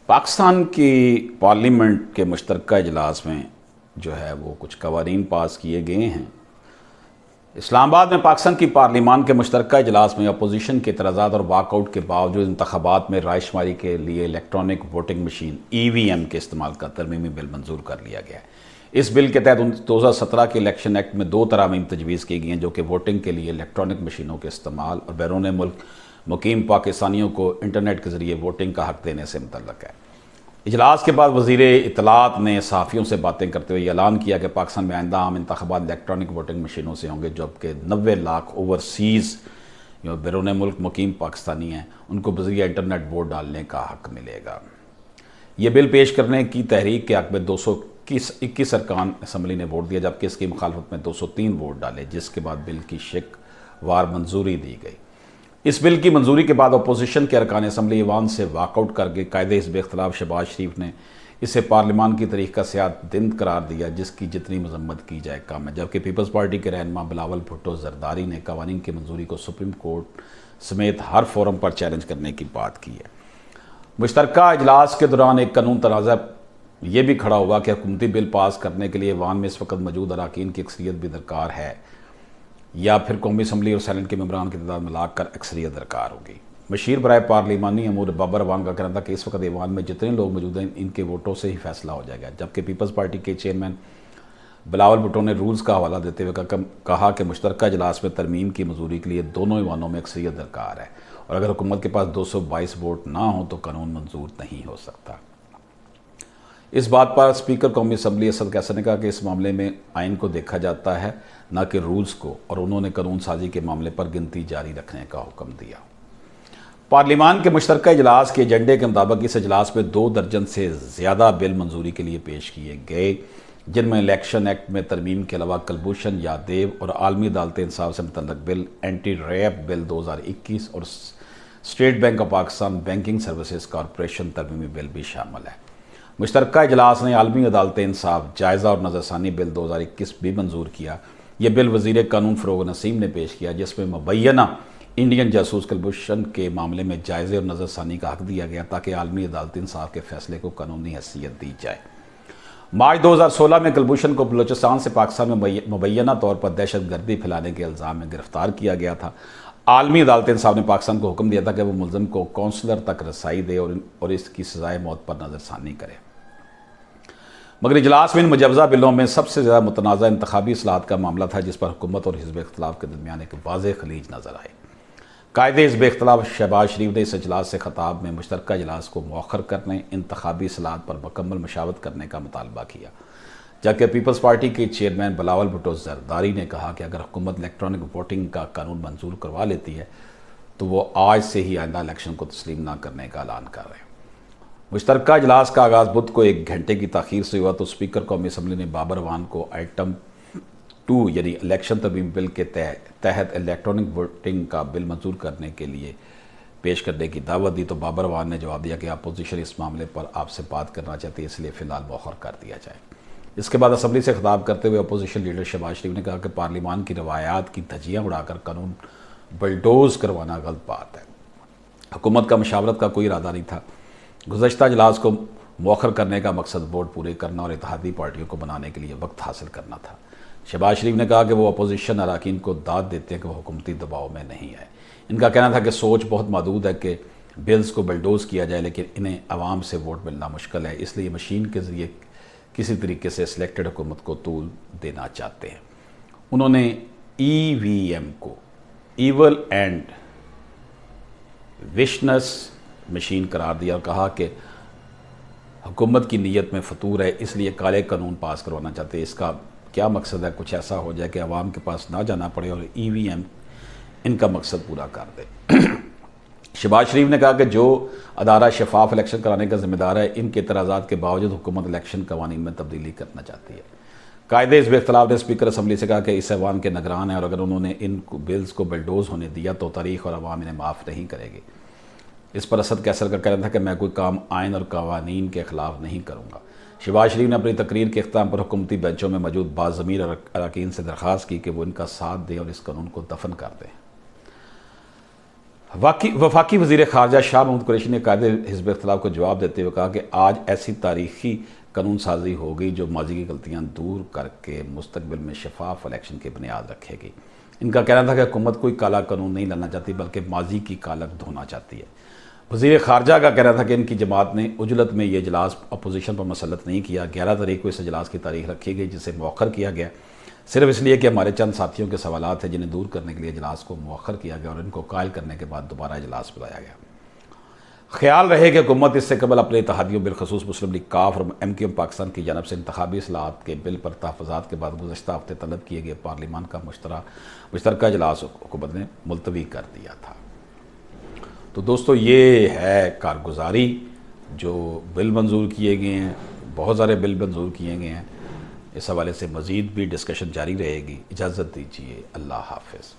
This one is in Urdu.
پاکستان کی پارلیمنٹ کے مشترکہ اجلاس میں جو ہے وہ کچھ قوانین پاس کیے گئے ہیں۔ اسلام آباد میں پاکستان کی پارلیمان کے مشترکہ اجلاس میں اپوزیشن کے اعتراضات اور واک آؤٹ کے باوجود انتخابات میں رائے شماری کے لیے الیکٹرانک ووٹنگ مشین EVM کے استعمال کا ترمیمی بل منظور کر لیا گیا ہے۔ اس بل کے تحت 2017 کے الیکشن ایکٹ میں 2 ترامیم تجویز کی گئی ہیں جو کہ ووٹنگ کے لیے الیکٹرانک مشینوں کے استعمال اور بیرون ملک مقیم پاکستانیوں کو انٹرنیٹ کے ذریعے ووٹنگ کا حق دینے سے متعلق ہے۔ اجلاس کے بعد وزیر اطلاعات نے صحافیوں سے باتیں کرتے ہوئے اعلان کیا کہ پاکستان میں آئندہ عام انتخابات الیکٹرانک ووٹنگ مشینوں سے ہوں گے، جبکہ 90 لاکھ اوورسیز جو بیرون ملک مقیم پاکستانی ہیں ان کو بذریعہ انٹرنیٹ ووٹ ڈالنے کا حق ملے گا۔ یہ بل پیش کرنے کی تحریک کے حق میں 221 ارکان اسمبلی نے ووٹ دیا، جبکہ اس کی مخالفت میں 203 ووٹ ڈالے، جس کے بعد بل کی شق وار منظوری دی گئی۔ اس بل کی منظوری کے بعد اپوزیشن کے ارکان اسمبلی ایوان سے واک آؤٹ کر کے قائد حزب اختلاف شہباز شریف نے اسے پارلیمان کی تاریخ کا سیاہ دن قرار دیا، جس کی جتنی مذمت کی جائے کم ہے، جبکہ پیپلز پارٹی کے رہنما بلاول بھٹو زرداری نے قوانین کی منظوری کو سپریم کورٹ سمیت ہر فورم پر چیلنج کرنے کی بات کی ہے۔ مشترکہ اجلاس کے دوران ایک قانون تنازع یہ بھی کھڑا ہوا کہ حکومتی بل پاس کرنے کے لیے ایوان میں اس وقت موجود اراکین کی اکثریت بھی درکار ہے یا پھر قومی اسمبلی اور سینٹ کے ممبران کی تعداد ملا کر اکثریت درکار ہوگی۔ مشیر برائے پارلیمانی امور بابر اعوان کا کہنا تھا کہ اس وقت ایوان میں جتنے لوگ موجود ہیں ان کے ووٹوں سے ہی فیصلہ ہو جائے گا، جبکہ پیپلز پارٹی کے چیئرمین بلاول بھٹو نے رولز کا حوالہ دیتے ہوئے کہا کہ مشترکہ اجلاس میں ترمیم کی منظوری کے لیے دونوں ایوانوں میں اکثریت درکار ہے اور اگر حکومت کے پاس 222 ووٹ نہ ہوں تو قانون منظور نہیں ہو سکتا۔ اس بات پر اسپیکر قومی اسمبلی اسد قیصر نے کہا کہ اس معاملے میں آئین کو دیکھا جاتا ہے نہ کہ رولز کو، اور انہوں نے قانون سازی کے معاملے پر گنتی جاری رکھنے کا حکم دیا۔ پارلیمان کے مشترکہ اجلاس کے ایجنڈے کے مطابق اس اجلاس میں 2 درجن سے زیادہ بل منظوری کے لیے پیش کیے گئے، جن میں الیکشن ایکٹ میں ترمیم کے علاوہ کلبھوشن یادیو اور عالمی عدالت انصاف سے متعلق بل، اینٹی ریپ بل 2021 اور state bank of Pakistan banking services corporation ترمیمی بل بھی شامل ہے۔ مشترکہ اجلاس نے عالمی عدالت انصاف جائزہ اور نظر ثانی بل 2021 بھی منظور کیا۔ یہ بل وزیر قانون فروغ نسیم نے پیش کیا، جس میں مبینہ انڈین جاسوس کلبھوشن کے معاملے میں جائزے اور نظر ثانی کا حق دیا گیا تاکہ عالمی عدالت انصاف کے فیصلے کو قانونی حیثیت دی جائے۔ مارچ 2016 میں کلبھوشن کو بلوچستان سے پاکستان میں مبینہ طور پر دہشت گردی پھیلانے کے الزام میں گرفتار کیا گیا تھا۔ عالمی عدالت انصاف نے پاکستان کو حکم دیا تھا کہ وہ ملزم کو کونسلر تک رسائی دے اور اس کی سزائے موت پر نظر ثانی کرے، مگر اجلاس میں ان مجوزہ بلوں میں سب سے زیادہ متنازع انتخابی اصلاحات کا معاملہ تھا، جس پر حکومت اور حزب اختلاف کے درمیان ایک واضح خلیج نظر آئی۔ قائد حزب اختلاف شہباز شریف نے اس اجلاس سے خطاب میں مشترکہ اجلاس کو مؤخر کرنے، انتخابی اصلاحات پر مکمل مشاورت کرنے کا مطالبہ کیا، جبکہ پیپلز پارٹی کے چیئرمین بلاول بھٹو زرداری نے کہا کہ اگر حکومت الیکٹرانک ووٹنگ کا قانون منظور کروا لیتی ہے تو وہ آج سے ہی آئندہ الیکشن کو تسلیم نہ کرنے کا اعلان کر رہے ہیں۔ مشترکہ اجلاس کا آغاز بدھ کو 1 گھنٹے کی تاخیر سے ہوا تو اسپیکر قومی اسمبلی نے بابر اعوان کو آئٹم 2 یعنی الیکشن ترمیم بل کے تحت الیکٹرانک ووٹنگ کا بل منظور کرنے کے لیے پیش کرنے کی دعوت دی، تو بابر اعوان نے جواب دیا کہ اپوزیشن اس معاملے پر آپ سے بات کرنا چاہتی ہے، اس لیے فی الحال مؤخر کر دیا جائے۔ اس کے بعد اسمبلی سے خطاب کرتے ہوئے اپوزیشن لیڈر شہباز شریف نے کہا کہ پارلیمان کی روایات کی دھجیاں اڑا کر قانون بلڈوز کروانا غلط بات ہے۔ حکومت کا مشاورت کا کوئی ارادہ نہیں تھا۔ گزشتہ اجلاس کو مؤخر کرنے کا مقصد ووٹ پورے کرنا اور اتحادی پارٹیوں کو بنانے کے لیے وقت حاصل کرنا تھا۔ شہباز شریف نے کہا کہ وہ اپوزیشن اراکین کو داد دیتے ہیں کہ وہ حکومتی دباؤ میں نہیں ہے۔ ان کا کہنا تھا کہ سوچ بہت محدود ہے کہ بلز کو بلڈوز کیا جائے، لیکن انہیں عوام سے ووٹ ملنا مشکل ہے، اس لیے مشین کے ذریعے کسی طریقے سے سلیکٹڈ حکومت کو طول دینا چاہتے ہیں۔ انہوں نے EVM کو ایول اینڈ وشنس مشین قرار دیا اور کہا کہ حکومت کی نیت میں فطور ہے، اس لیے کالے قانون پاس کروانا چاہتے ہیں۔ اس کا کیا مقصد ہے؟ کچھ ایسا ہو جائے کہ عوام کے پاس نہ جانا پڑے اور EVM ان کا مقصد پورا کر دے۔ شہباز شریف نے کہا کہ جو ادارہ شفاف الیکشن کرانے کا ذمہ دار ہے، ان کے اعتراضات کے باوجود حکومت الیکشن قوانین میں تبدیلی کرنا چاہتی ہے۔ قائد حزب اختلاف نے اسپیکر اسمبلی سے کہا کہ اس ایوان کے نگران ہیں اور اگر انہوں نے ان بلز کو بلڈوز ہونے دیا تو تاریخ اور عوام انہیں معاف نہیں کرے گی۔ اس پر اسد قیصر کا کہنا تھا کہ میں کوئی کام آئین اور قوانین کے خلاف نہیں کروں گا۔ شہباز شریف نے اپنی تقریر کے اختتام پر حکومتی بینچوں میں موجود باضمیر اراکین سے درخواست کی کہ وہ ان کا ساتھ دیں اور اس قانون کو دفن کر دیں۔ وفاقی وزیر خارجہ شاہ محمود قریشی نے قائد حزب اختلاف کو جواب دیتے ہوئے کہا کہ آج ایسی تاریخی قانون سازی ہو گئی جو ماضی کی غلطیاں دور کر کے مستقبل میں شفاف الیکشن کی بنیاد رکھے گی۔ ان کا کہنا تھا کہ حکومت کوئی کالا قانون نہیں لانا چاہتی بلکہ ماضی کی کالک دھونا چاہتی ہے۔ وزیر خارجہ کا کہنا تھا کہ ان کی جماعت نے عجلت میں یہ اجلاس اپوزیشن پر مسلط نہیں کیا۔ 11 تاریخ کو اس اجلاس کی تاریخ رکھی گئی جسے مؤخر کیا گیا، صرف اس لیے کہ ہمارے چند ساتھیوں کے سوالات ہیں جنہیں دور کرنے کے لیے اجلاس کو مؤخر کیا گیا اور ان کو قائل کرنے کے بعد دوبارہ اجلاس بلایا گیا۔ خیال رہے کہ حکومت اس سے قبل اپنے اتحادیوں بالخصوص مسلم لیگ کاف اور MQM پاکستان کی جانب سے انتخابی اصلاحات کے بل پر تحفظات کے بعد گزشتہ ہفتے طلب کیے گئے پارلیمان کا مشترکہ اجلاس حکومت نے ملتوی کر دیا تھا۔ تو دوستو یہ ہے کارگزاری، جو بل منظور کیے گئے ہیں، بہت سارے بل منظور کیے گئے ہیں۔ اس حوالے سے مزید بھی ڈسکشن جاری رہے گی۔ اجازت دیجیے، اللہ حافظ۔